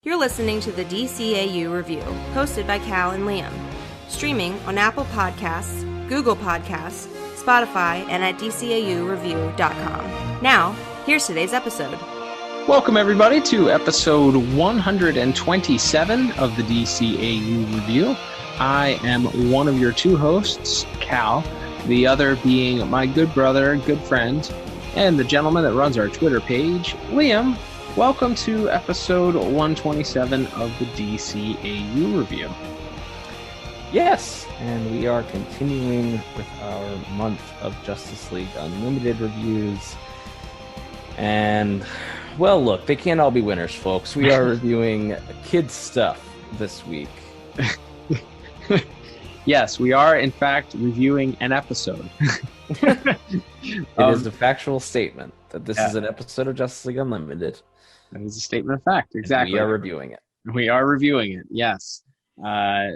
You're listening to the DCAU Review, hosted by Cal and Liam. Streaming on Apple Podcasts, Google Podcasts, Spotify, and at DCAUreview.com. Now, here's today's episode. Welcome, everybody, to episode 127 of the DCAU Review. I am one of your two hosts, Cal, the other being my good brother, good friend, and the gentleman that runs our Twitter page, Liam. Welcome to episode 127 of the DCAU Review. Yes, and we are continuing with our month of Justice League Unlimited reviews. And, well, look, they can't all be winners, folks. We are reviewing kids' stuff this week. Yes, we are, in fact, reviewing an episode. It is a factual statement that this is an episode of Justice League Unlimited. That is a statement of fact, exactly. And we are reviewing it. We are reviewing it, yes.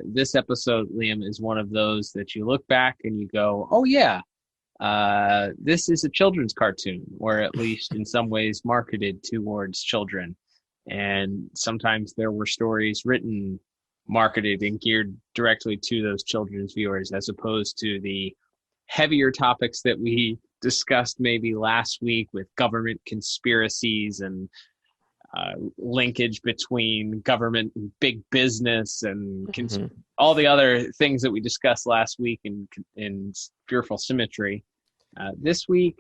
This episode, Liam, is one of those that you look back and you go, oh yeah, this is a children's cartoon, or at least in some ways marketed towards children. And sometimes there were stories written, marketed, and geared directly to those children's viewers, as opposed to the heavier topics that we discussed maybe last week with government conspiracies and linkage between government and big business and all the other things that we discussed last week in Fearful Symmetry. This week,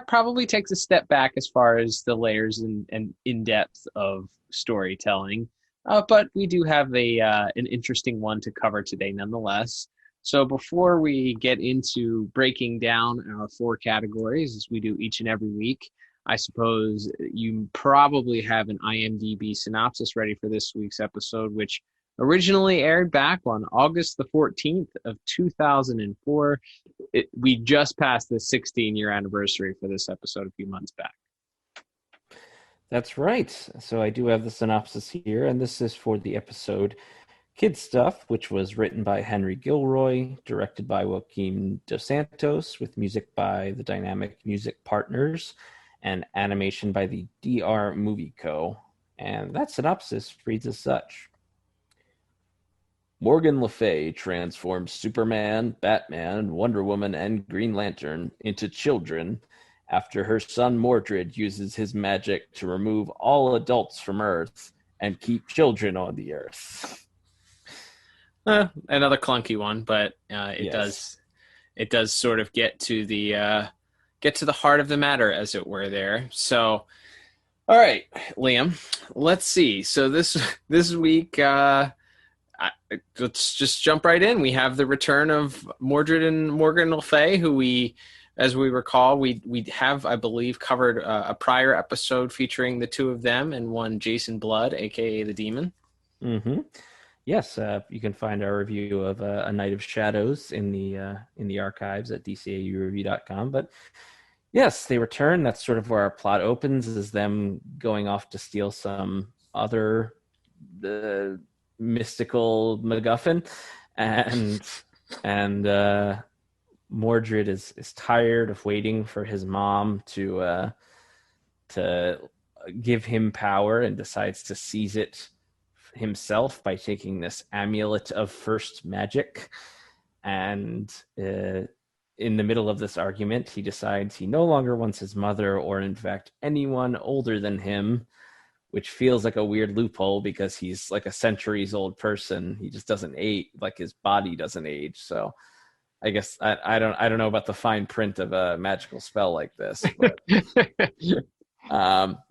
probably takes a step back as far as the layers and in-depth of storytelling. But we do have an interesting one to cover today nonetheless. So before we get into breaking down our four categories, as we do each and every week, I suppose you probably have an IMDb synopsis ready for this week's episode, which originally aired back on August the 14th of 2004. We just passed the 16-year anniversary for this episode a few months back. That's right. So I do have the synopsis here, and this is for the episode Kid Stuff, which was written by Henry Gilroy, directed by Joaquim Dos Santos, with music by the Dynamic Music Partners, and animation by the DR Movie Co. And that synopsis reads as such. Morgan Le Fay transforms Superman, Batman, Wonder Woman, and Green Lantern into children after her son Mordrid uses his magic to remove all adults from Earth and keep children on the Earth. Another clunky one, but it does sort of get to the heart of the matter, as it were there. So, all right, Liam, let's see. So this week, let's just jump right in. We have the return of Mordred and Morgan Le Fay, who we, as we recall, we have, I believe, covered a prior episode featuring the two of them and one Jason Blood, a.k.a. the Demon. Mm-hmm. Yes, you can find our review of A Night of Shadows in the archives at DCAUreview.com. But yes, they return. That's sort of where our plot opens, is them going off to steal some other mystical MacGuffin, and Mordred is tired of waiting for his mom to give him power, and decides to seize it himself by taking this amulet of first magic. And in the middle of this argument, he decides he no longer wants his mother, or in fact anyone older than him, which feels like a weird loophole because he's like a centuries-old person. He just doesn't age, like his body doesn't age. So I guess I don't know about the fine print of a magical spell like this.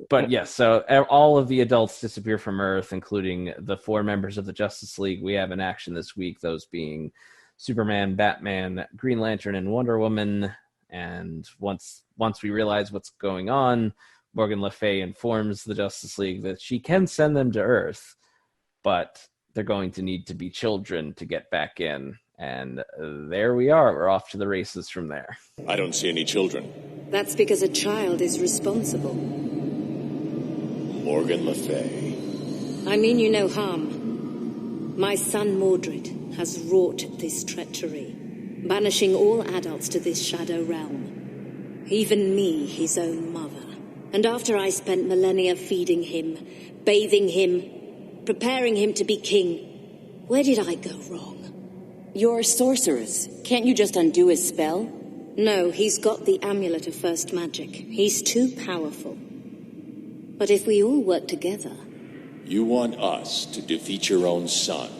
But yes, so all of the adults disappear from Earth, including the four members of the Justice League we have in action this week, those being Superman, Batman, Green Lantern, and Wonder Woman. And once we realize what's going on, Morgan Le Fay informs the Justice League that she can send them to Earth, but they're going to need to be children to get back in. And there we are. We're off to the races from there. I don't see any children. That's because a child is responsible. Morgan Le Fay. I mean you no harm. My son Mordred has wrought this treachery, banishing all adults to this shadow realm. Even me, his own mother. And after I spent millennia feeding him, bathing him, preparing him to be king. Where did I go wrong? You're a sorceress. Can't you just undo his spell? No, he's got the amulet of first magic. He's too powerful. But if we all work together... You want us to defeat your own son.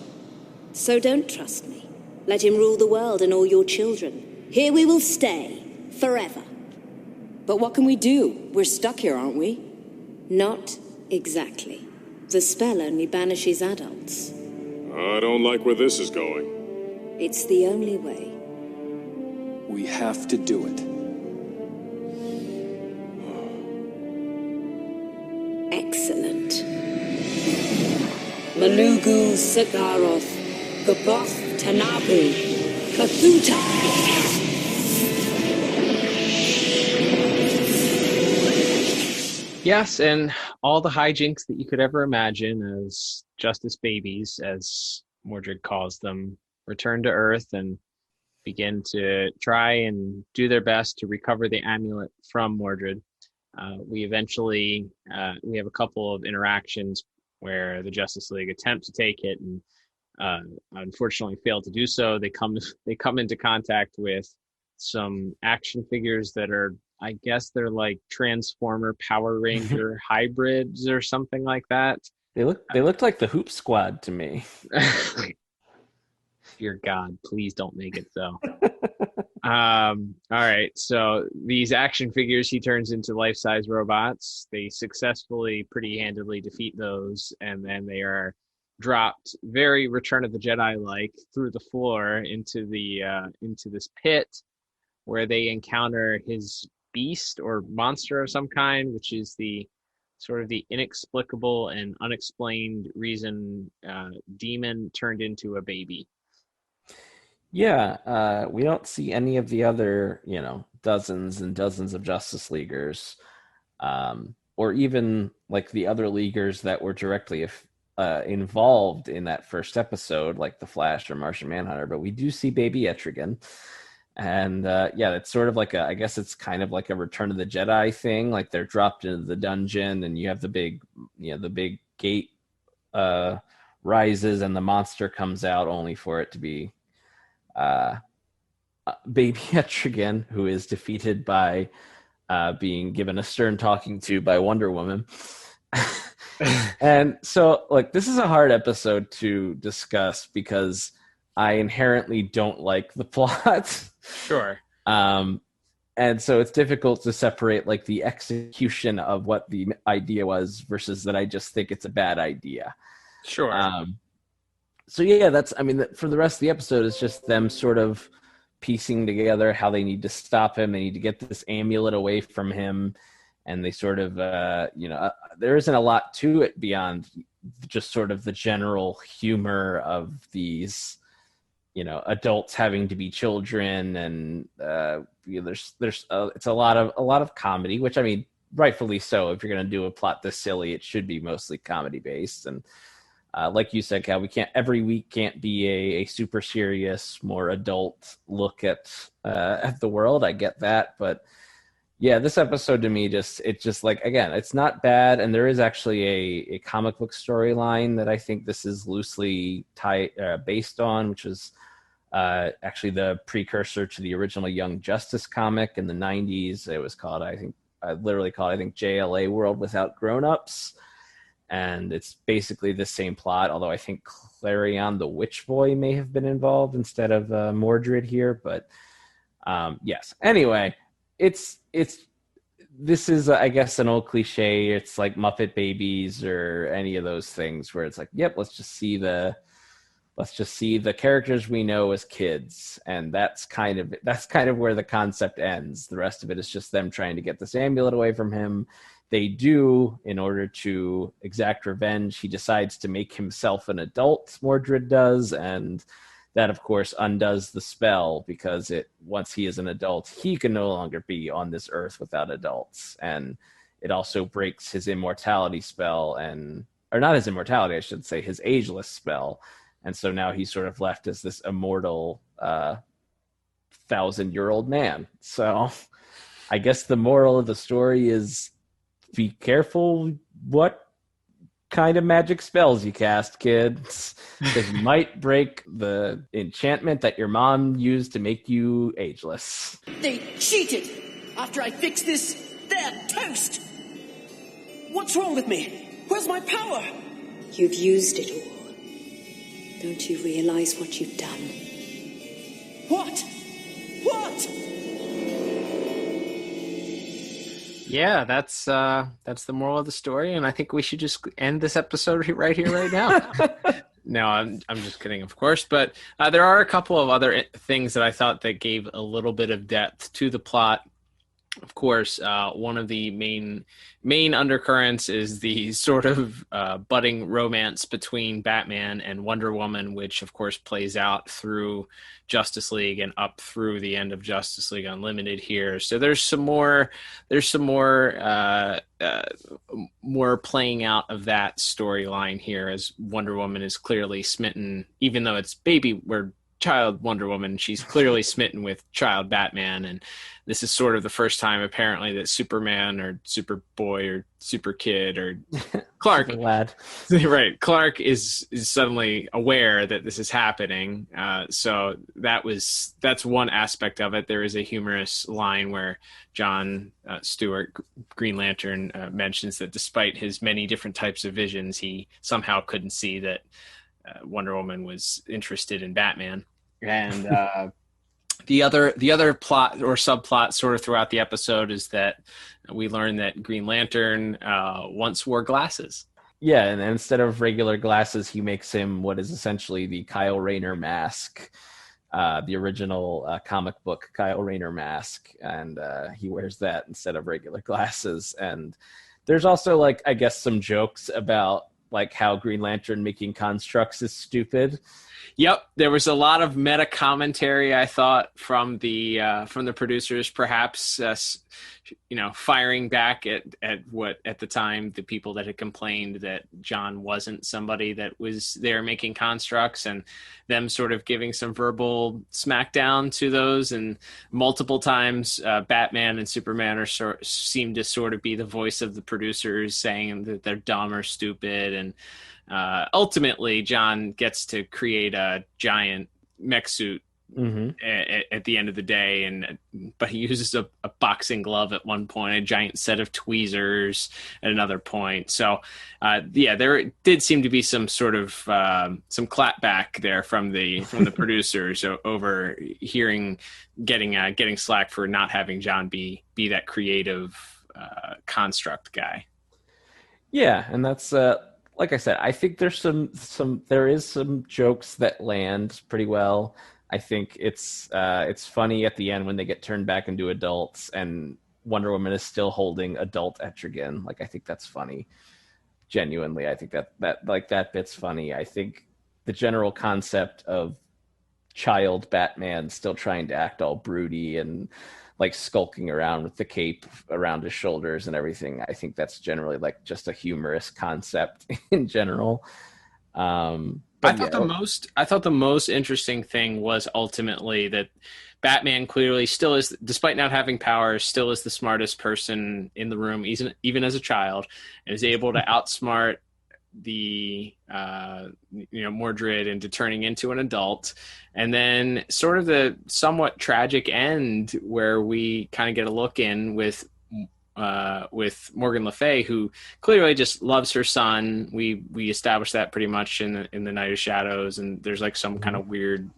So don't trust me. Let him rule the world and all your children. Here we will stay, forever. But what can we do? We're stuck here, aren't we? Not exactly. The spell only banishes adults. I don't like where this is going. It's the only way. We have to do it. Excellent. Malugu Sagaroth, Gaboth Tanabu, Kathuta. Yes, and all the hijinks that you could ever imagine as Justice babies, as Mordred calls them, return to Earth and begin to try and do their best to recover the amulet from Mordred. We eventually we have a couple of interactions where the Justice League attempt to take it and unfortunately fail to do so. They come into contact with some action figures that are, I guess they're like Transformer Power Ranger hybrids or something like that. They looked like the Hoop Squad to me. Dear God, please don't make it so. All right, so these action figures he turns into life-size robots. They successfully, pretty handedly defeat those, and then they are dropped very Return of the Jedi-like through the floor into this pit where they encounter his beast or monster of some kind, which is the sort of the inexplicable and unexplained reason demon turned into a baby. Yeah, we don't see any of the other, dozens and dozens of Justice Leaguers, or even like the other Leaguers that were directly involved in that first episode, like the Flash or Martian Manhunter. But we do see Baby Etrigan, and it's sort of like I guess it's kind of like a Return of the Jedi thing. Like they're dropped into the dungeon, and you have the big gate rises, and the monster comes out, only for it to be Baby Etrigan, who is defeated by being given a stern talking to by Wonder Woman. And so, like, this is a hard episode to discuss because I inherently don't like the plot. Sure. And so it's difficult to separate like the execution of what the idea was versus that I just think it's a bad idea. Sure. So yeah, for the rest of the episode, it's just them sort of piecing together how they need to stop him. They need to get this amulet away from him. And they sort of, there isn't a lot to it beyond just sort of the general humor of these, adults having to be children. And it's a lot of comedy, which, I mean, rightfully so. If you're going to do a plot this silly, it should be mostly comedy based. And like you said, Cal, every week can't be a super serious, more adult look at the world. I get that, but yeah, this episode to me it's not bad, and there is actually a comic book storyline that I think this is loosely based on, which is actually the precursor to the original Young Justice comic in the 90s. It was called, I think JLA World Without Grown-Ups. And it's basically the same plot, although I think Clarion the Witch Boy may have been involved instead of Mordrid here. But yes. Anyway, this is I guess an old cliche. It's like Muppet Babies or any of those things where it's like, yep, let's just see the characters we know as kids, and that's kind of where the concept ends. The rest of it is just them trying to get this amulet away from him. They do, in order to exact revenge, he decides to make himself an adult, Mordred does, and that, of course, undoes the spell, because once he is an adult, he can no longer be on this earth without adults. And it also breaks his immortality spell, or not his immortality, I should say, his ageless spell. And so now he's sort of left as this immortal 1,000-year-old man. So I guess the moral of the story is, be careful what kind of magic spells you cast, kids. Because you might break the enchantment that your mom used to make you ageless. They cheated! After I fixed this, they're toast! What's wrong with me? Where's my power? You've used it all. Don't you realize what you've done? What? What? Yeah, that's the moral of the story, and I think we should just end this episode right here, right now. No, I'm just kidding, of course. But there are a couple of other things that I thought that gave a little bit of depth to the plot. Of course, one of the main undercurrents is the sort of budding romance between Batman and Wonder Woman, which of course plays out through Justice League and up through the end of Justice League Unlimited here. So there's some more playing out of that storyline here, as Wonder Woman is clearly smitten, even though it's child Wonder Woman, she's clearly smitten with child Batman, and this is sort of the first time apparently that Superman or Superboy or Super Kid or Clark lad, right, Clark is suddenly aware that this is happening. So that's one aspect of it. There is a humorous line where John Stewart, Green Lantern, mentions that despite his many different types of visions, he somehow couldn't see that Wonder Woman was interested in Batman. And the other plot or subplot sort of throughout the episode is that we learn that Green Lantern once wore glasses. Yeah, and instead of regular glasses, he makes him what is essentially the Kyle Rayner mask, the original comic book Kyle Rayner mask, and he wears that instead of regular glasses. And there's also, like, I guess, some jokes about like how Green Lantern making constructs is stupid. Yep, there was a lot of meta commentary, I thought, from the producers, perhaps firing back at what at the time the people that had complained that John wasn't somebody that was there making constructs, and them sort of giving some verbal smackdown to those. And multiple times, Batman and Superman seem to sort of be the voice of the producers, saying that they're dumb or stupid. And ultimately, John gets to create a giant mech suit at the end of the day, but he uses a boxing glove at one point, a giant set of tweezers at another point. So there did seem to be some sort of some clapback there from the producers over getting slack for not having John be that creative construct guy. Yeah, and that's like I said, I think there's there is some jokes that land pretty well. I think it's funny at the end when they get turned back into adults and Wonder Woman is still holding adult Etrigan. Like, I think that's funny. Genuinely, I think that bit's funny. I think the general concept of child Batman still trying to act all broody and like skulking around with the cape around his shoulders and everything, I think that's generally like just a humorous concept in general. I thought the most interesting thing was ultimately that Batman clearly still is, despite not having powers, still is the smartest person in the room, even as a child, and is able to outsmart the Mordrid into turning into an adult. And then sort of the somewhat tragic end where we kind of get a look in with Morgan Le Fay, who clearly just loves her son. We established that pretty much in the Night of Shadows, and there's like some kind of weird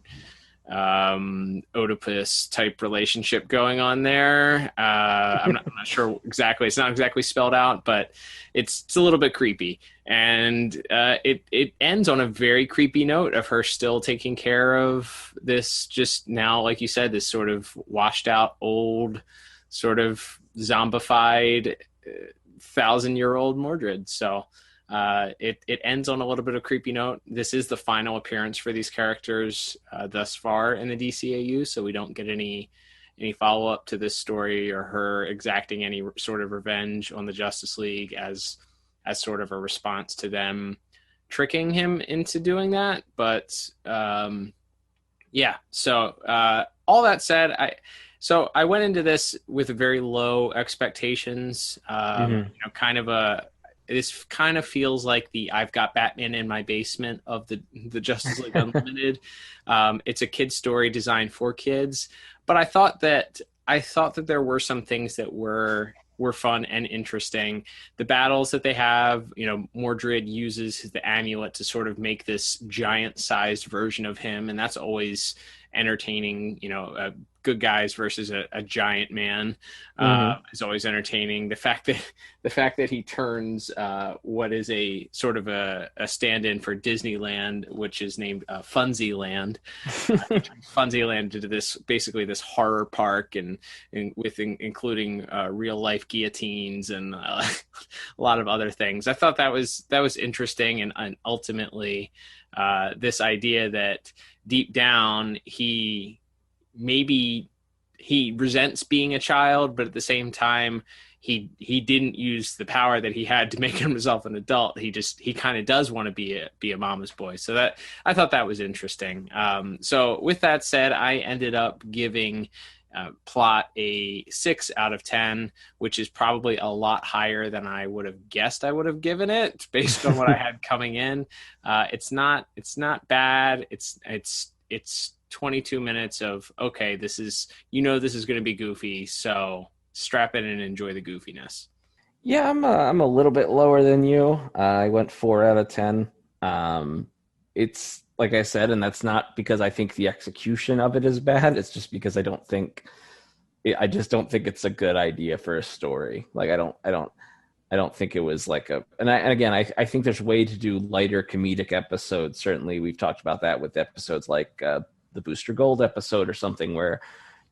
Oedipus type relationship going on there. I'm not sure exactly. It's not exactly spelled out, but it's a little bit creepy. And it ends on a very creepy note of her still taking care of this, just now, like you said, this sort of washed out old, sort of zombified 1,000-year-old Mordrid. So it ends on a little bit of creepy note. This is the final appearance for these characters thus far in the DCAU, so we don't get any follow-up to this story or her exacting any sort of revenge on the Justice League as sort of a response to them tricking him into doing that. But so all that said, I went into this with very low expectations, kind of this kind of feels like the I've got Batman in my basement of the Justice League Unlimited. It's a kid's story designed for kids, but I thought that there were some things that were fun and interesting. The battles that they have, Mordrid uses the amulet to sort of make this giant-sized version of him, and that's always entertaining. Good guys versus a giant man is always entertaining. The fact that he turns what is a sort of a stand-in for Disneyland, which is named Funzyland, Funzyland to this horror park and including real life guillotines and a lot of other things. I thought that was interesting, and ultimately this idea that deep down he resents being a child, but at the same time he didn't use the power that he had to make himself an adult. He kind of does want to be a mama's boy. So that I thought that was interesting. So with that said, I ended up giving plot a 6 out of 10, which is probably a lot higher than I would have guessed I would have given it based on what I had coming in. It's not bad. It's 22 minutes of, okay, this is going to be goofy, so strap in and enjoy the goofiness. Yeah, I'm a little bit lower than you. I went 4 out of 10. It's like I said, and that's not because I think the execution of it is bad. It's just because I just don't think it's a good idea for a story. Like I don't think it was like I think there's a way to do lighter comedic episodes. Certainly we've talked about that with episodes like the Booster Gold episode or something, where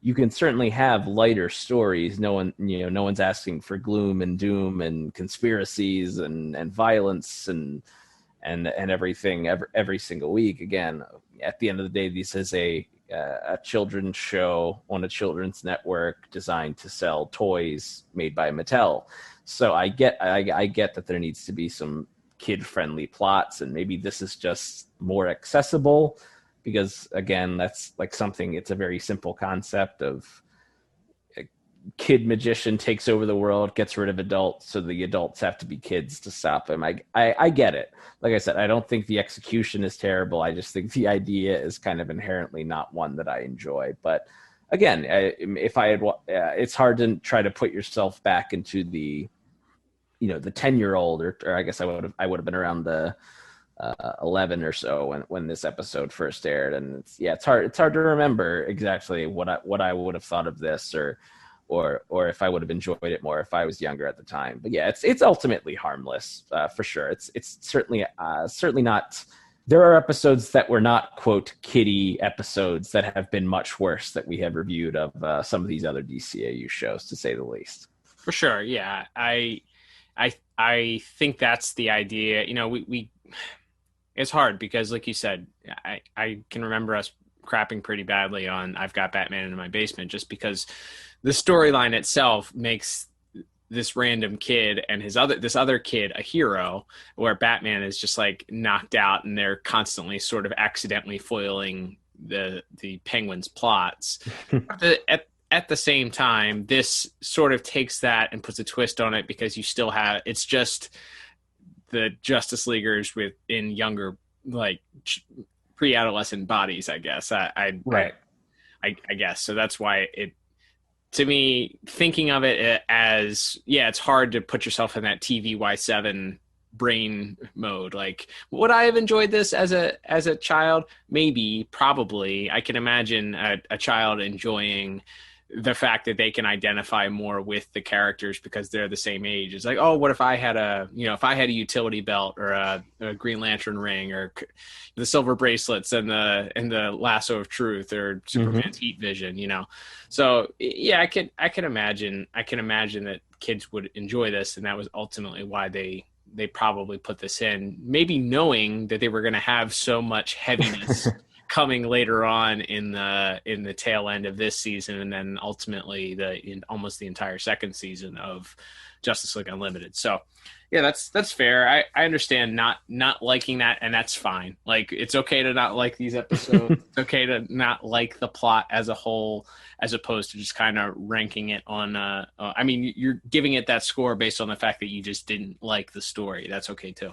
you can certainly have lighter stories. No one's asking for gloom and doom and conspiracies and violence and everything every single week. Again, at the end of the day, this is a children's show on a children's network designed to sell toys made by Mattel. So I get that there needs to be some kid-friendly plots, and maybe this is just more accessible because, again, that's like something, it's a very simple concept of a kid magician takes over the world, gets rid of adults, so the adults have to be kids to stop him. I get it. Like I said, I don't think the execution is terrible. I just think the idea is kind of inherently not one that I enjoy. But again, if I had, it's hard to try to put yourself back into the 10-year-old, or I guess I would have been around the 11 or so when this episode first aired, and it's hard to remember exactly what I would have thought of this, or if I would have enjoyed it more if I was younger at the time. But yeah, it's ultimately harmless for sure. It's certainly not. There are episodes that were not, quote, kiddie episodes that have been much worse that we have reviewed of some of these other DCAU shows, to say the least. For sure, yeah. I think that's the idea. We it's hard because, like you said, I can remember us crapping pretty badly on I've Got Batman in My Basement, just because the storyline itself makes this random kid and this other kid a hero, where Batman is just like knocked out and they're constantly sort of accidentally foiling the Penguin's plots. At the same time, this sort of takes that and puts a twist on it, because you still have, it's just the Justice Leaguers in younger, like pre-adolescent bodies, I guess. I guess. So that's why to me, thinking of it as, it's hard to put yourself in that TVY7 brain mode. Like, would I have enjoyed this as a child? Maybe, probably. I can imagine a child enjoying the fact that they can identify more with the characters because they're the same age. It's like, oh, what if I had a utility belt, or a Green Lantern ring, or the silver bracelets and the lasso of truth, or Superman's heat vision, So yeah, I can imagine that kids would enjoy this, and that was ultimately why they probably put this in, maybe knowing that they were going to have so much heaviness coming later on in the tail end of this season, and then ultimately in almost the entire second season of Justice League Unlimited. So yeah, that's fair. I understand not liking that, and that's fine. Like, it's okay to not like these episodes. It's okay to not like the plot as a whole, as opposed to just kind of ranking it on I mean, you're giving it that score based on the fact that you just didn't like the story. That's okay too.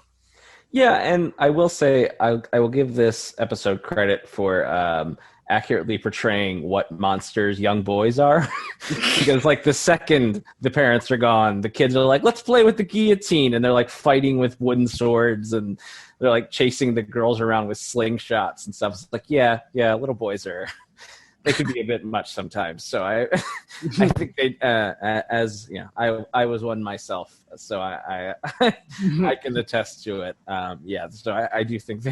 Yeah, and I will say I will give this episode credit for accurately portraying what monsters young boys are. Because like the second the parents are gone, the kids are like, let's play with the guillotine, and they're like fighting with wooden swords, and they're like chasing the girls around with slingshots and stuff. It's like, yeah, little boys are they could be a bit much sometimes. So I think they as I was one myself, so I can attest to it. So I do think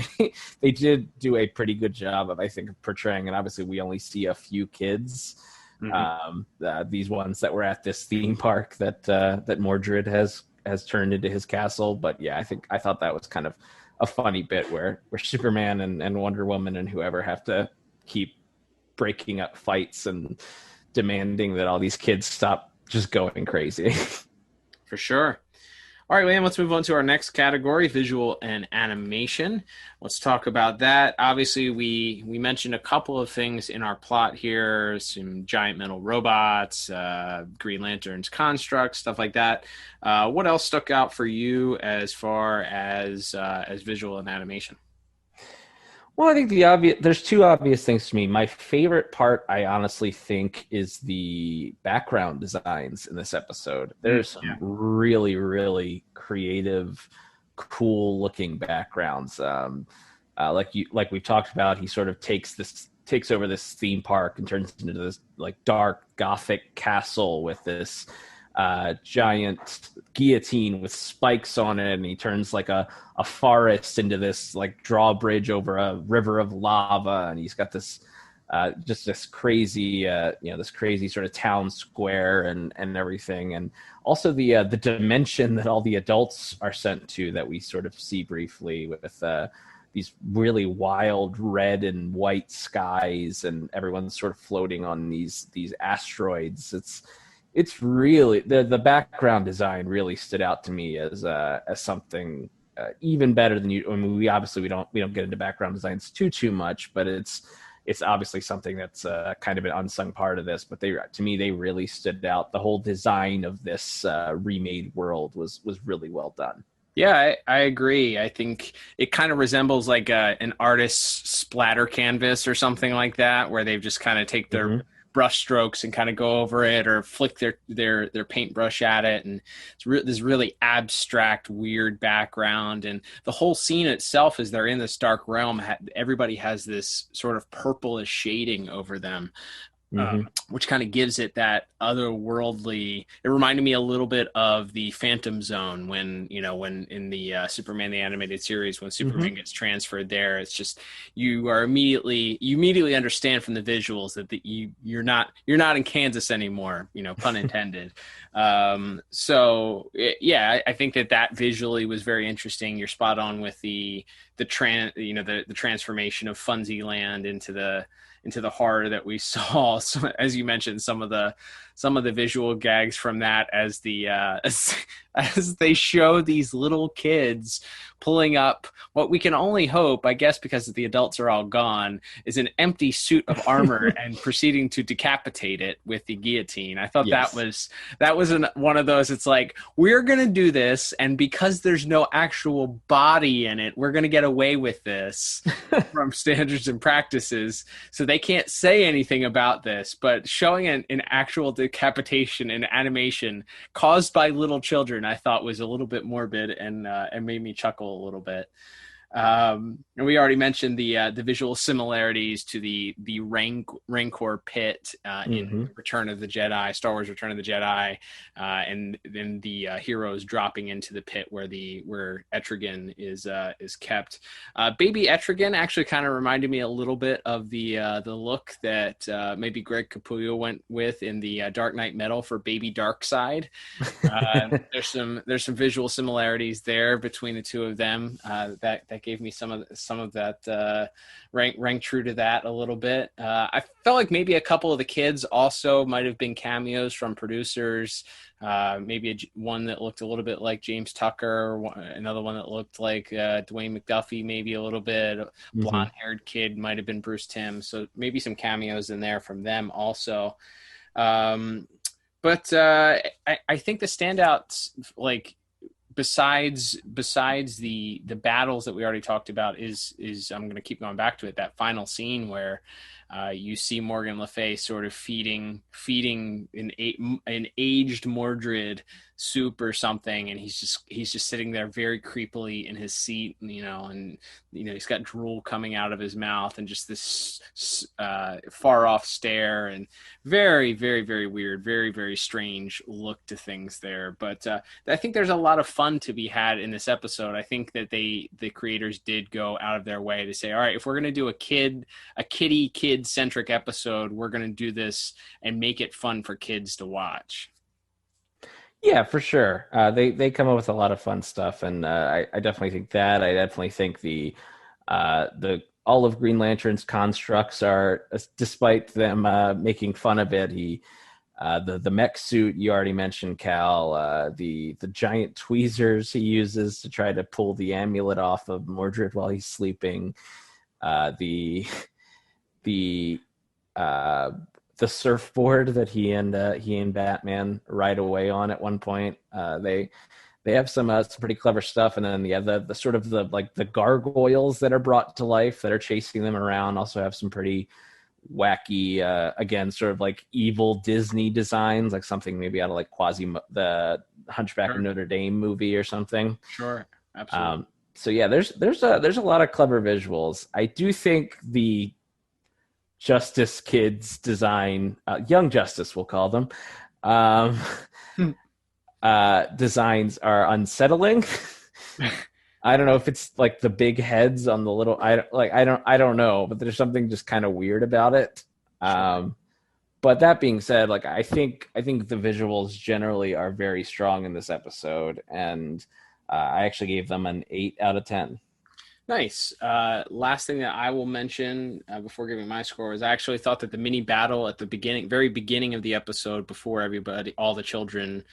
they did do a pretty good job of, I think, portraying, and obviously we only see a few kids, these ones that were at this theme park that Mordred has turned into his castle. But yeah, I thought that was kind of a funny bit where Superman and Wonder Woman and whoever have to keep breaking up fights and demanding that all these kids stop just going crazy. For sure. All right, Liam, let's move on to our next category, visual and animation. Let's talk about that. Obviously, we mentioned a couple of things in our plot here, some giant metal robots, Green Lantern's constructs, stuff like that. What else stuck out for you as far as visual and animation? Well, I think there's two obvious things to me. My favorite part, I honestly think, is the background designs in this episode. There's some really, really creative, cool looking backgrounds. Like we've talked about, he sort of takes over this theme park and turns it into this like dark Gothic castle with this giant guillotine with spikes on it, and he turns like a forest into this like drawbridge over a river of lava, and he's got this just this crazy this crazy sort of town square and everything, and also the dimension that all the adults are sent to that we sort of see briefly with these really wild red and white skies, and everyone's sort of floating on these asteroids. It's really the background design really stood out to me as something even better than you. I mean, we don't get into background designs too much, but it's obviously something that's kind of an unsung part of this. But to me they really stood out. The whole design of this remade world was really well done. Yeah, I agree. I think it kind of resembles like an artist's splatter canvas or something like that, where they've just kind of take their brush strokes and kind of go over it or flick their paintbrush at it, and it's this really abstract, weird background. And the whole scene itself, as they're in this dark realm, everybody has this sort of purplish shading over them, which kind of gives it that otherworldly. It reminded me a little bit of the Phantom Zone when in the Superman the Animated Series, when Superman gets transferred there. It's just you immediately understand from the visuals that you're not in Kansas anymore, pun intended. I think that visually was very interesting. You're spot on with the transformation of Funzyland into the horror that we saw. So, as you mentioned, some of the visual gags from that as they show these little kids pulling up what we can only hope, I guess, because the adults are all gone, is an empty suit of armor and proceeding to decapitate it with the guillotine. I thought that was one of those. It's like, we're going to do this, and because there's no actual body in it, we're going to get away with this from standards and practices. So they can't say anything about this, but showing an actual decapitation in animation caused by little children, I thought was a little bit morbid and made me chuckle a little bit. And we already mentioned the visual similarities to the Rancor pit in Return of the Jedi, Star Wars Return of the Jedi, and then the heroes dropping into the pit where Etrigan is kept. Baby Etrigan actually kind of reminded me a little bit of the look that maybe Greg Capullo went with in the Dark Knight Metal for Baby Darkseid. There's some visual similarities there between the two of them that That gave me some of that rang true to that a little bit. I felt like maybe a couple of the kids also might have been cameos from producers. Maybe one that looked a little bit like James Tucker, another one that looked like Dwayne McDuffie, maybe a little bit. Blonde-haired kid might have been Bruce Timm. So maybe some cameos in there from them also. But I think the standouts, like besides the battles that we already talked about, is I'm going to keep going back to it. That final scene where you see Morgan Le Fay sort of feeding an aged Mordrid soup or something, and he's just sitting there very creepily in his seat, and he's got drool coming out of his mouth and just this far off stare, and very, very, very weird, very, very strange look to things there. But I think there's a lot of fun to be had in this episode. I think that the creators did go out of their way to say, all right, if we're going to do a kid centric episode, we're going to do this and make it fun for kids to watch. Yeah, for sure. They come up with a lot of fun stuff, and I definitely think that. I definitely think the all of Green Lantern's constructs are, despite them making fun of it, the mech suit you already mentioned, Cal, the giant tweezers he uses to try to pull the amulet off of Mordred while he's sleeping, the surfboard that he and Batman ride away on at one point. They have some pretty clever stuff, and then the sort of the gargoyles that are brought to life that are chasing them around also have some pretty wacky, again, sort of like evil Disney designs, like something maybe out of like the Hunchback of Notre Dame movie or something. Sure, absolutely. So yeah, there's a lot of clever visuals. I do think the Justice Kids design, Young Justice we'll call them, designs are unsettling. I don't know if it's like the big heads on the little, I don't know, but there's something just kind of weird about it. Sure. But that being said, like I think the visuals generally are very strong in this episode, and I actually gave them an 8 out of 10. Nice. Last thing that I will mention before giving my score is I actually thought that the mini battle at the very beginning of the episode, before all the children,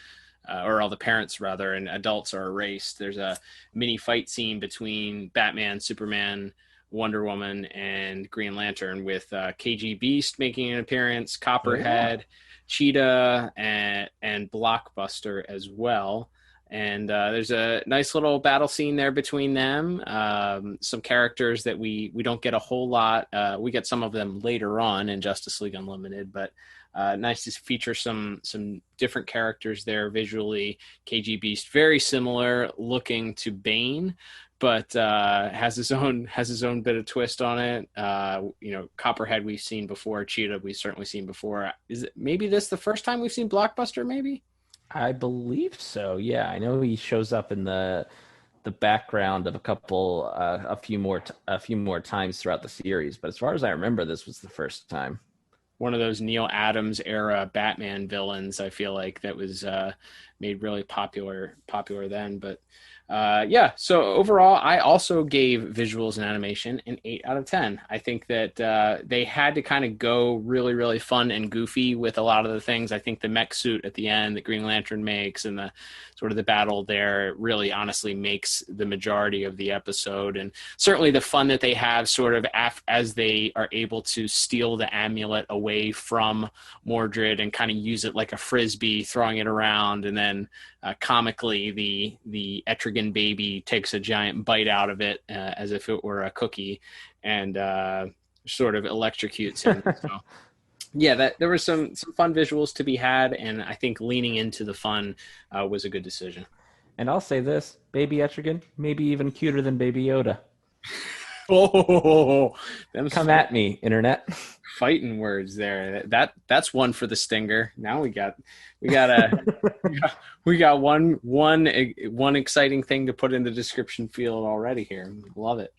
or all the parents rather, and adults are erased, there's a mini fight scene between Batman, Superman, Wonder Woman, and Green Lantern, with KG Beast making an appearance, Copperhead, Cheetah, and Blockbuster as well. And there's a nice little battle scene there between them. Some characters that we don't get a whole lot. We get some of them later on in Justice League Unlimited, but nice to feature some different characters there visually. KG Beast, very similar looking to Bane, but has his own bit of twist on it. Copperhead we've seen before. Cheetah we've certainly seen before. Is it maybe this the first time we've seen Blockbuster? Maybe. I believe so. Yeah, I know he shows up in the background of a few more times throughout the series, but as far as I remember, this was the first time. One of those Neil Adams era Batman villains, I feel like, that was made really popular then. But so overall, I also gave visuals and animation an 8 out of 10. I think that they had to kind of go really, really fun and goofy with a lot of the things. I think the mech suit at the end that Green Lantern makes, and the sort of the battle there, really honestly makes the majority of the episode. And certainly the fun that they have sort of as they are able to steal the amulet away from Mordred and kind of use it like a frisbee, throwing it around, and then comically the Etrigan baby takes a giant bite out of it as if it were a cookie, and sort of electrocutes him. So yeah, there were some fun visuals to be had, and I think leaning into the fun was a good decision. And I'll say this, Baby Etrigan, maybe even cuter than Baby Yoda. Oh, come at me, internet. Fighting words there. That's one for the stinger. Now we got one exciting thing to put in the description field already here. Love it.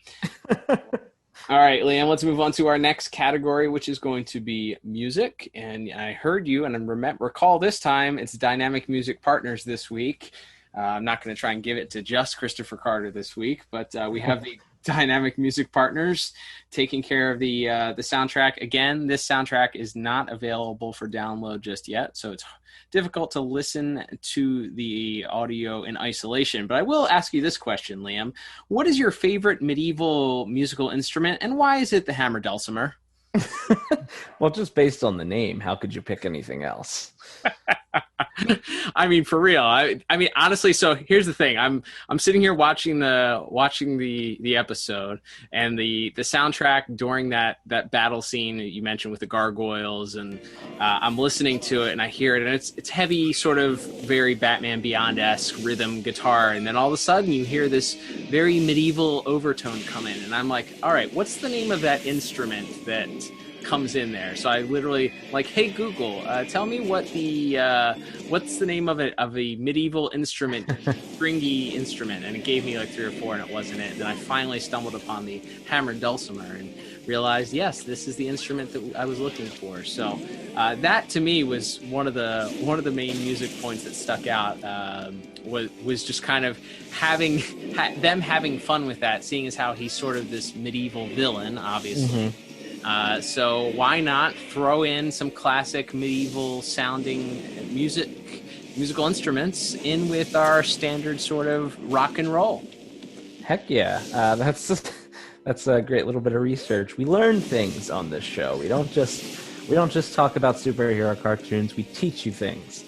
All right, Liam, let's move on to our next category, which is going to be music. And I heard you, and recall this time it's Dynamic Music Partners this week. I'm not going to try and give it to just Christopher Carter this week, but we have dynamic music partners taking care of the soundtrack. Again, this soundtrack is not available for download just yet, so it's difficult to listen to the audio in isolation. But I will ask you this question, Liam. What is your favorite medieval musical instrument, and why is it the hammer dulcimer? Well, just based on the name, how could you pick anything else? I mean, for real. I mean, honestly. So here's the thing. I'm sitting here watching the episode, and the soundtrack during that battle scene that you mentioned with the gargoyles, and I'm listening to it, and I hear it, and it's heavy, sort of very Batman Beyond-esque rhythm guitar, and then all of a sudden you hear this very medieval overtone come in, and I'm like, all right, what's the name of that instrument that comes in there? So I literally like, hey Google, tell me what's the name of a medieval instrument, stringy instrument, and it gave me like 3 or 4, and it wasn't it. Then I finally stumbled upon the hammer dulcimer and realized, yes, this is the instrument that I was looking for. So that to me was one of the main music points that stuck out. Was just kind of having fun with that, seeing as how he's sort of this medieval villain, obviously. So why not throw in some classic medieval sounding musical instruments in with our standard sort of rock and roll? Heck yeah. That's a great little bit of research. We learn things on this show. We don't just talk about superhero cartoons. We teach you things.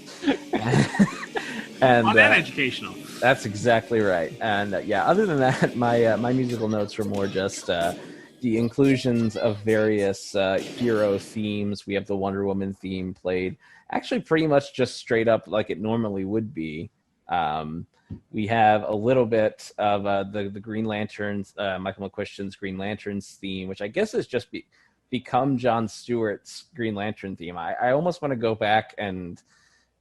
And educational. That's exactly right. And other than that, my musical notes were more just the inclusions of various hero themes. We have the Wonder Woman theme played actually pretty much just straight up like it normally would be. We have a little bit of the Green Lanterns, Michael McQuistion's Green Lanterns theme, which I guess has just become Jon Stewart's Green Lantern theme. I almost want to go back and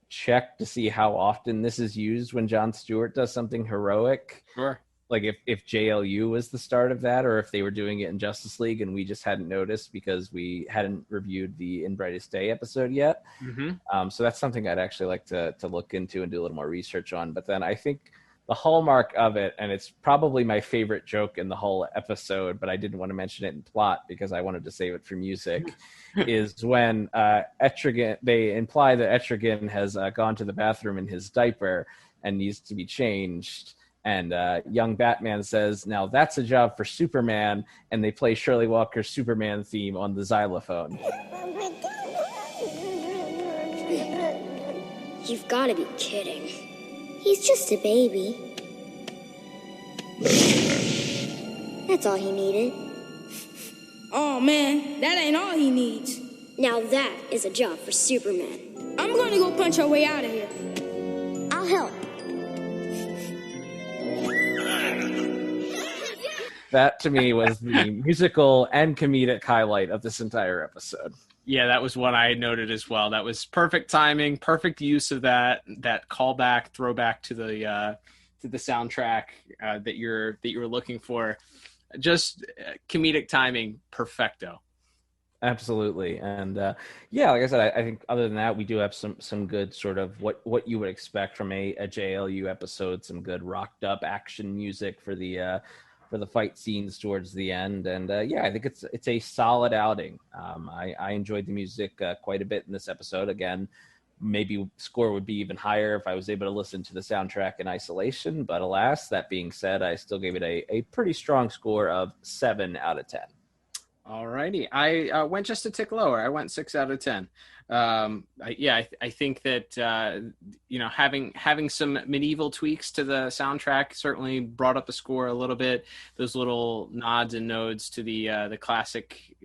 check to see how often this is used when Jon Stewart does something heroic. Sure. Like if JLU was the start of that, or if they were doing it in Justice League and we just hadn't noticed because we hadn't reviewed the In Brightest Day episode yet. Mm-hmm. So that's something I'd actually like to look into and do a little more research on. But then I think the hallmark of it, and it's probably my favorite joke in the whole episode, but I didn't want to mention it in plot because I wanted to save it for music, is when Etrigan, they imply that Etrigan has gone to the bathroom in his diaper and needs to be changed. And young Batman says, now that's a job for Superman. And they play Shirley Walker's Superman theme on the xylophone. You've got to be kidding. He's just a baby. That's all he needed. Oh, man, that ain't all he needs. Now that is a job for Superman. I'm going to go punch our way out of here. I'll help. That, to me, was the musical and comedic highlight of this entire episode. Yeah, that was what I noted as well. That was perfect timing, perfect use of that callback, throwback to the soundtrack that you're looking for. Just comedic timing, perfecto. Absolutely. And like I said, I think other than that, we do have some good sort of what you would expect from a JLU episode, some good rocked up action music for the fight scenes towards the end. And I think it's a solid outing. I enjoyed the music quite a bit in this episode. Again, maybe score would be even higher if I was able to listen to the soundtrack in isolation. But alas, that being said, I still gave it a pretty strong score of 7 out of 10. All righty. I went just a tick lower. I went 6 out of 10. I think that having some medieval tweaks to the soundtrack certainly brought up the score a little bit. Those little nods and nods to the classic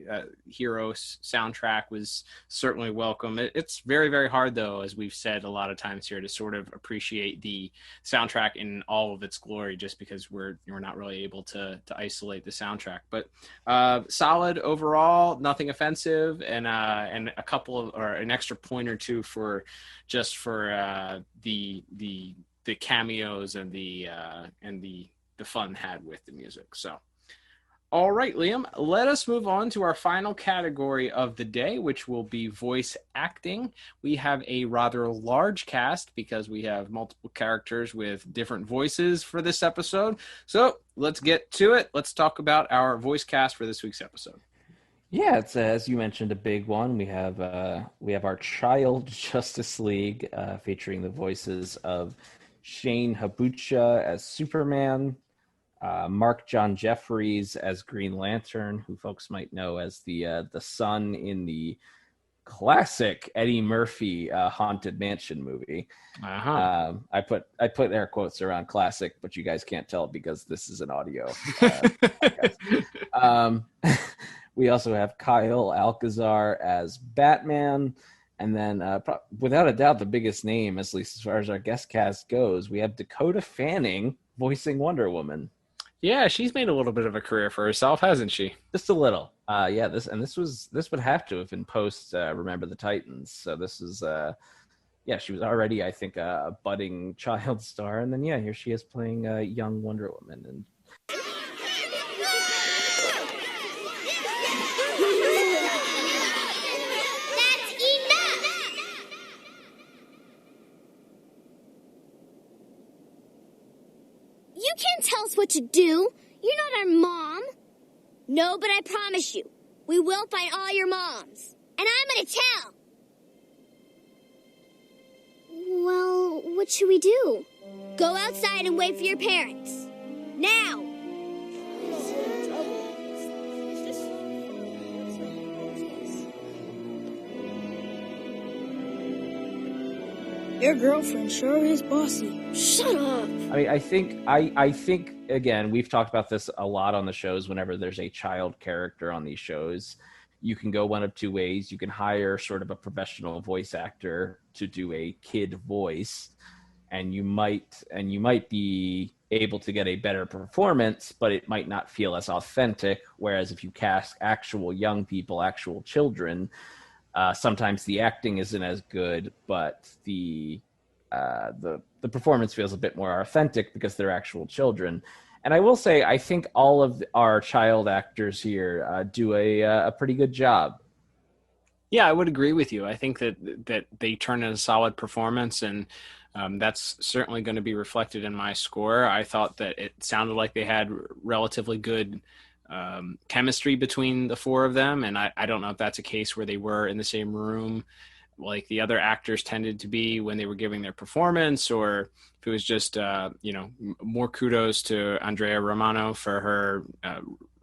Heroes soundtrack was certainly welcome. It's very, very hard, though, as we've said a lot of times here, to sort of appreciate the soundtrack in all of its glory, just because we're not really able to isolate the soundtrack. But solid overall, nothing offensive, and a couple of, or an extra point or two for the cameos and the fun had with the music. So All right, Liam, let us move on to our final category of the day, which will be voice acting. We have a rather large cast because we have multiple characters with different voices for this episode. So let's get to it. Let's talk about our voice cast for this week's episode. Yeah, it's as you mentioned, a big one. We have our Child Justice League featuring the voices of Shane Habucha as Superman, Mark John Jeffries as Green Lantern, who folks might know as the son in the classic Eddie Murphy Haunted Mansion movie. I put air quotes around classic, but you guys can't tell because this is an audio podcast. We also have Kyle Alcazar as Batman. And then, without a doubt, the biggest name, at least as far as our guest cast goes, we have Dakota Fanning voicing Wonder Woman. Yeah, she's made a little bit of a career for herself, hasn't she? Just a little. This would have to have been post Remember the Titans. So this is she was already, I think, a budding child star, and then here she is playing young Wonder Woman. And You can't tell us what to do. You're not our mom. No, but I promise you, we will find all your moms. And I'm gonna tell. Well, what should we do? Go outside and wait for your parents. Now! Your girlfriend sure is bossy. Shut up. I think again, we've talked about this a lot on the shows. Whenever there's a child character on these shows, you can go one of two ways. You can hire sort of a professional voice actor to do a kid voice, and you might be able to get a better performance, but it might not feel as authentic. Whereas if you cast actual young people, actual children, sometimes the acting isn't as good, but the performance feels a bit more authentic because they're actual children. And I will say, I think all of our child actors here do a pretty good job. Yeah, I would agree with you. I think that they turn in a solid performance, and that's certainly going to be reflected in my score. I thought that it sounded like they had relatively good chemistry between the four of them, and I don't know if that's a case where they were in the same room like the other actors tended to be when they were giving their performance, or if it was just more kudos to Andrea Romano for her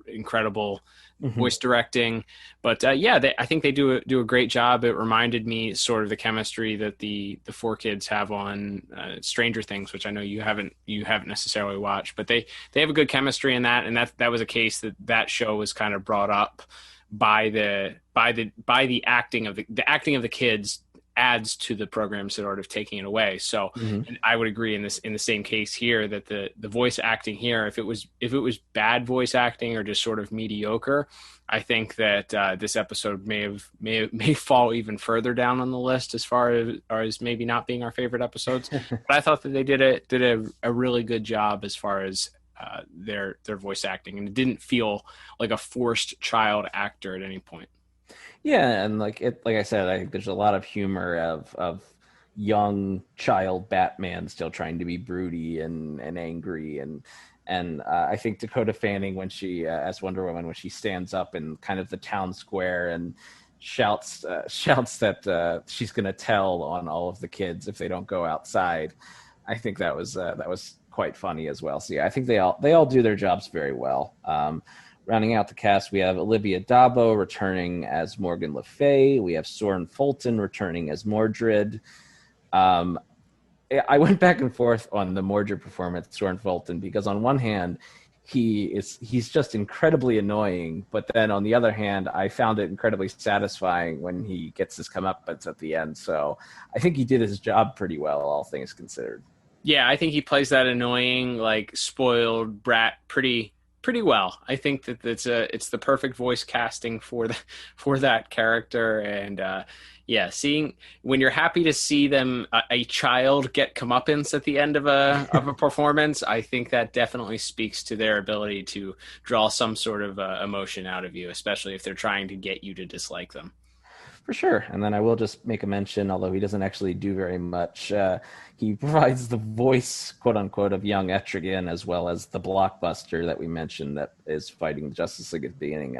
incredible voice directing. But I think they do a great job. It reminded me sort of the chemistry that the four kids have on Stranger Things, which I know you haven't necessarily watched, but they have a good chemistry in that, and that was a case that show was kind of brought up by the acting of the kids adds to the program sort of taking it away. So and I would agree in the same case here that the voice acting here, if it was bad voice acting or just sort of mediocre, I think that this episode may fall even further down on the list as far as maybe not being our favorite episodes. But I thought that they did a really good job as far as their voice acting, and it didn't feel like a forced child actor at any point. Yeah, and like I said, I think there's a lot of humor of young child Batman still trying to be broody and angry, and I think Dakota Fanning, when she as Wonder Woman, when she stands up in kind of the town square and shouts that she's going to tell on all of the kids if they don't go outside, I think that was quite funny as well. So yeah, I think they all do their jobs very well. Rounding out the cast, we have Olivia Dabo returning as Morgan Le Fay. We have Soren Fulton returning as Mordrid. I went back and forth on the Mordrid performance, Soren Fulton, because on one hand, he's just incredibly annoying, but then on the other hand, I found it incredibly satisfying when he gets his comeuppance at the end. So I think he did his job pretty well, all things considered. Yeah, I think he plays that annoying, like spoiled brat pretty pretty well. I think that it's the perfect voice casting for that character. And seeing when you're happy to see them a child get comeuppance at the end of a performance, I think that definitely speaks to their ability to draw some sort of emotion out of you, especially if they're trying to get you to dislike them. For sure. And then I will just make a mention, although he doesn't actually do very much, he provides the voice, quote unquote, of young Etrigan, as well as the blockbuster that we mentioned that is fighting the Justice League at the beginning.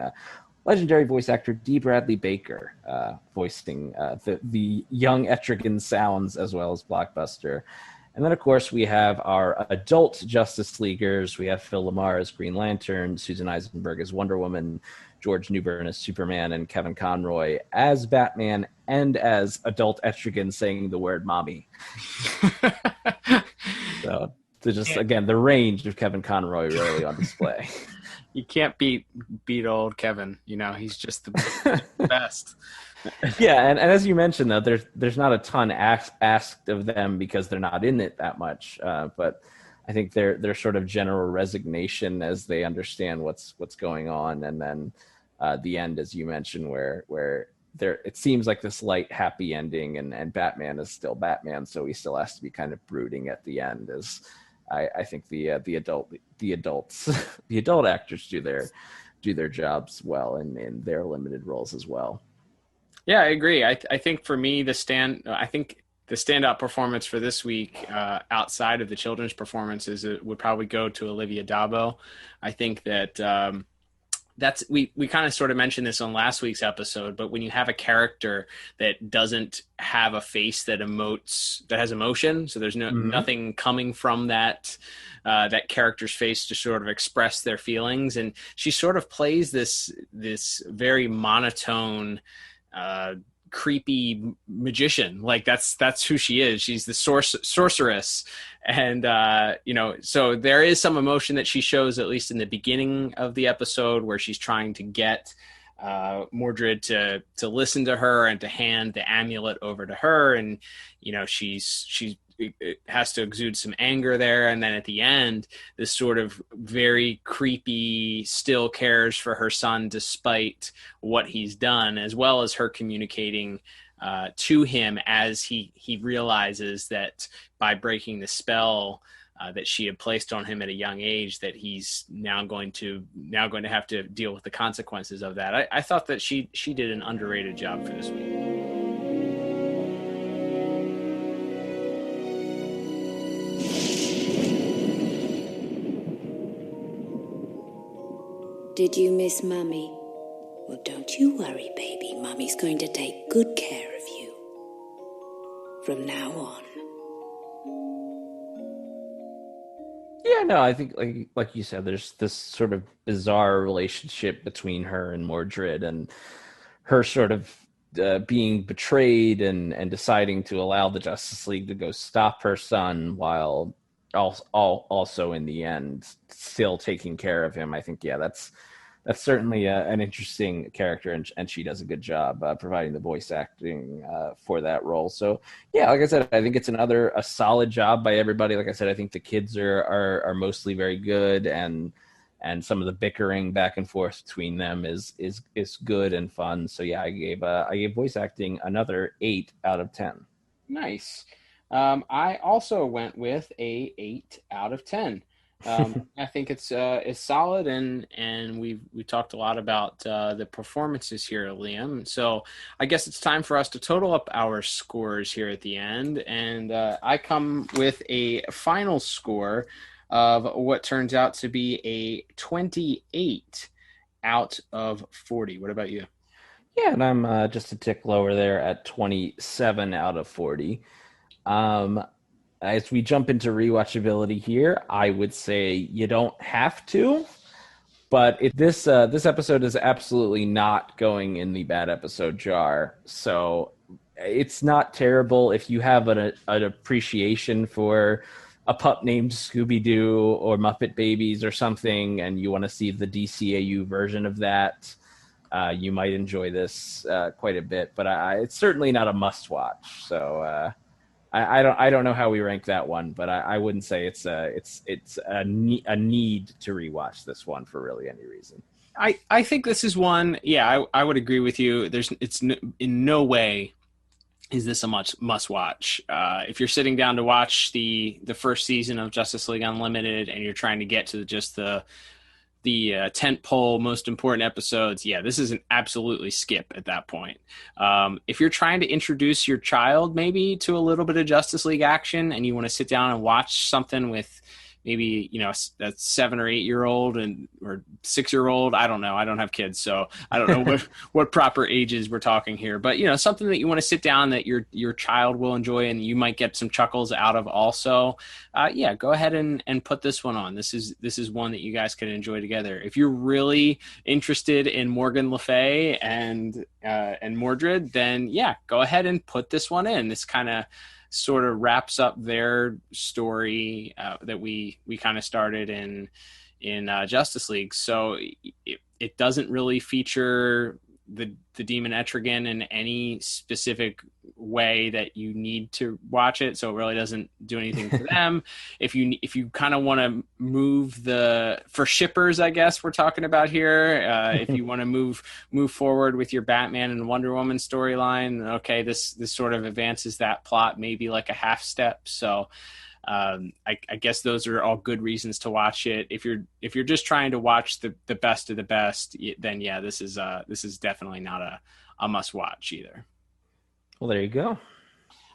Legendary voice actor D. Bradley Baker voicing the young Etrigan sounds as well as blockbuster. And then, of course, we have our adult Justice Leaguers. We have Phil LaMarr as Green Lantern, Susan Eisenberg as Wonder Woman, George Newbern as Superman, and Kevin Conroy as Batman, and as adult Etrigan saying the word mommy. So, again, the range of Kevin Conroy really on display. You can't beat old Kevin. He's just the best. Yeah, and as you mentioned, though, there's not a ton asked of them because they're not in it that much. But I think their sort of general resignation as they understand what's going on, and then the end, as you mentioned, where it seems like this light, happy ending, and Batman is still Batman, so he still has to be kind of brooding at the end. As I think the adult actors do their jobs well in their limited roles as well. Yeah, I agree. I think for me, the standout performance for this week, outside of the children's performances, it would probably go to Olivia Dabo. I think that we kind of sort of mentioned this on last week's episode, but when you have a character that doesn't have a face that has emotion, so there's nothing coming from that character's face to sort of express their feelings, and she sort of plays this very monotone, creepy magician. Like that's who she is. She's the sorceress, and so there is some emotion that she shows, at least in the beginning of the episode, where she's trying to get Mordrid to listen to her and to hand the amulet over to her, and she has to exude some anger there, and then at the end, this sort of very creepy still cares for her son despite what he's done, as well as her communicating to him as he realizes that by breaking the spell that she had placed on him at a young age, that he's now going to have to deal with the consequences of that. I thought that she did an underrated job for this week. Did you miss Mummy? Well, don't you worry, baby. Mummy's going to take good care of you from now on. Yeah, no, I think like you said, there's this sort of bizarre relationship between her and Mordrid, and her sort of being betrayed and deciding to allow the Justice League to go stop her son, while also in the end still taking care of him. I think, yeah, that's certainly an interesting character, and she does a good job providing the voice acting for that role. So yeah, like I said, I think it's a solid job by everybody. Like I said, I think the kids are mostly very good, and some of the bickering back and forth between them is good and fun. So yeah, I gave voice acting another 8 out of 10. Nice. I also went with a 8 out of 10. I think it's solid, and we talked a lot about the performances here, Liam. So I guess it's time for us to total up our scores here at the end, and I come with a final score of what turns out to be a 28 out of 40. What about you? Yeah, and I'm just a tick lower there at 27 out of 40. As we jump into rewatchability here, I would say you don't have to, but this episode is absolutely not going in the bad episode jar. So it's not terrible if you have an appreciation for a pup named Scooby-Doo or Muppet Babies or something, and you want to see the DCAU version of that. You might enjoy this quite a bit, but it's certainly not a must-watch. So I don't know how we rank that one, but I wouldn't say it's a need to rewatch this one for really any reason. I think this is one. Yeah, I would agree with you. In no way is this a must watch. If you're sitting down to watch the first season of Justice League Unlimited and you're trying to get to just the tentpole most important episodes, yeah, this is an absolutely skip at that point. If you're trying to introduce your child maybe to a little bit of Justice League action and you want to sit down and watch something with maybe, a 7 or 8 year old or 6 year old, I don't know. I don't have kids, so I don't know what proper ages we're talking here. But something that you want to sit down that your child will enjoy and you might get some chuckles out of also. Yeah, go ahead and put this one on. This is one that you guys can enjoy together. If you're really interested in Morgan Le Fay and Mordrid, then yeah, go ahead and put this one in. This kind of sort of wraps up their story that we kind of started in Justice League. So it doesn't really feature the demon Etrigan in any specific way that you need to watch it. So it really doesn't do anything for them. If you kind of want to move for shippers, I guess we're talking about here. If you want to move forward with your Batman and Wonder Woman storyline, okay, this sort of advances that plot maybe like a half step. So I guess those are all good reasons to watch it. If you're just trying to watch the best of the best, then yeah, this is definitely not a must watch either. Well, there you go.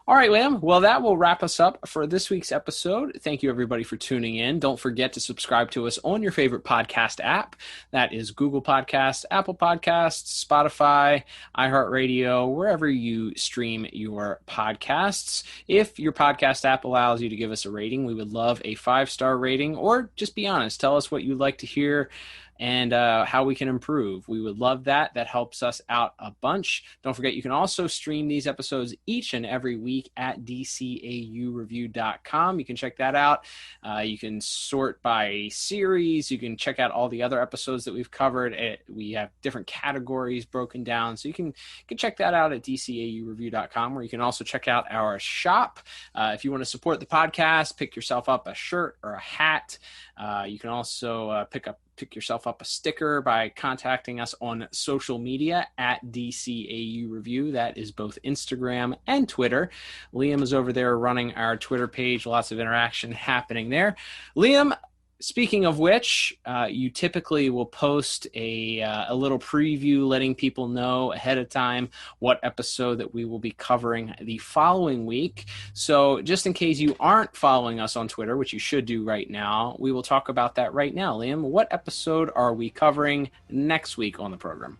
All right, Liam. Well, that will wrap us up for this week's episode. Thank you, everybody, for tuning in. Don't forget to subscribe to us on your favorite podcast app. That is Google Podcasts, Apple Podcasts, Spotify, iHeartRadio, wherever you stream your podcasts. If your podcast app allows you to give us a rating, we would love a 5-star rating, or just be honest. Tell us what you'd like to hear and how we can improve. We would love that. That helps us out a bunch. Don't forget, you can also stream these episodes each and every week at DCAUreview.com. You can check that out. You can sort by series. You can check out all the other episodes that we've covered. We have different categories broken down. So you can check that out at DCAUreview.com, where you can also check out our shop. If you want to support the podcast, pick yourself up a shirt or a hat. You can also pick yourself up a sticker by contacting us on social media at DCAU Review. That is both Instagram and Twitter. Liam is over there running our Twitter page. Lots of interaction happening there. Liam, speaking of which, you typically will post a little preview letting people know ahead of time what episode that we will be covering the following week. So just in case you aren't following us on Twitter, which you should do right now, we will talk about that right now. Liam, what episode are we covering next week on the program?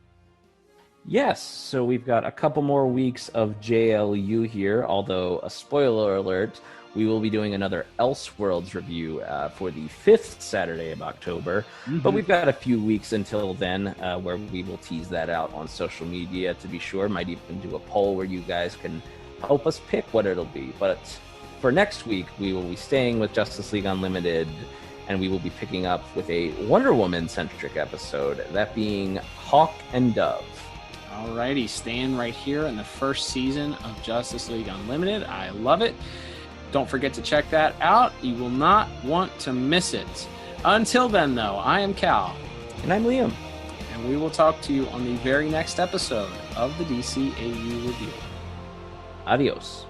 Yes, so we've got a couple more weeks of JLU here, although a spoiler alert, we will be doing another Elseworlds review for the 5th Saturday of October. Mm-hmm. But we've got a few weeks until then where we will tease that out on social media to be sure. Might even do a poll where you guys can help us pick what it'll be. But for next week, we will be staying with Justice League Unlimited, and we will be picking up with a Wonder Woman-centric episode, that being Hawk and Dove. Alrighty, staying right here in the first season of Justice League Unlimited. I love it. Don't forget to check that out. You will not want to miss it. Until then, though, I am Cal. And I'm Liam. And we will talk to you on the very next episode of the DCAU Review. Adios.